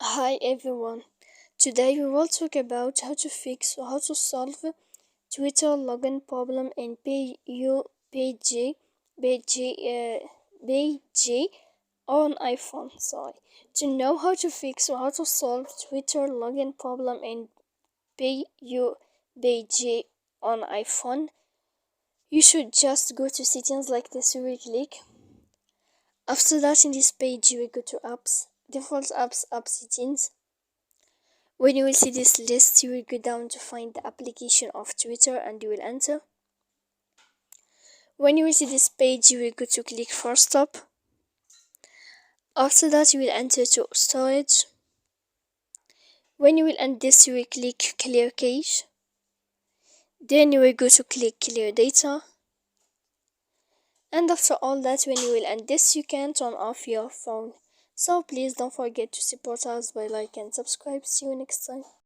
Hi everyone. Today we will talk about how to fix or how to solve Twitter login problem in pubg on iPhone. To know how to fix or how to solve Twitter login problem in pubg on iPhone, you should just go to settings like this. You will click. After that, in this page, you will go to apps, default apps, app settings. When you will see this list, you will go down to find the application of Twitter and you will enter. When you will see this page, you will go to click for stop. After that, you will enter to storage. When you will end this, you will click clear cache. Then you will go to click clear data. And after all that, when you will end this, you can turn off your phone. So please don't forget to support us by like and subscribe. See you next time.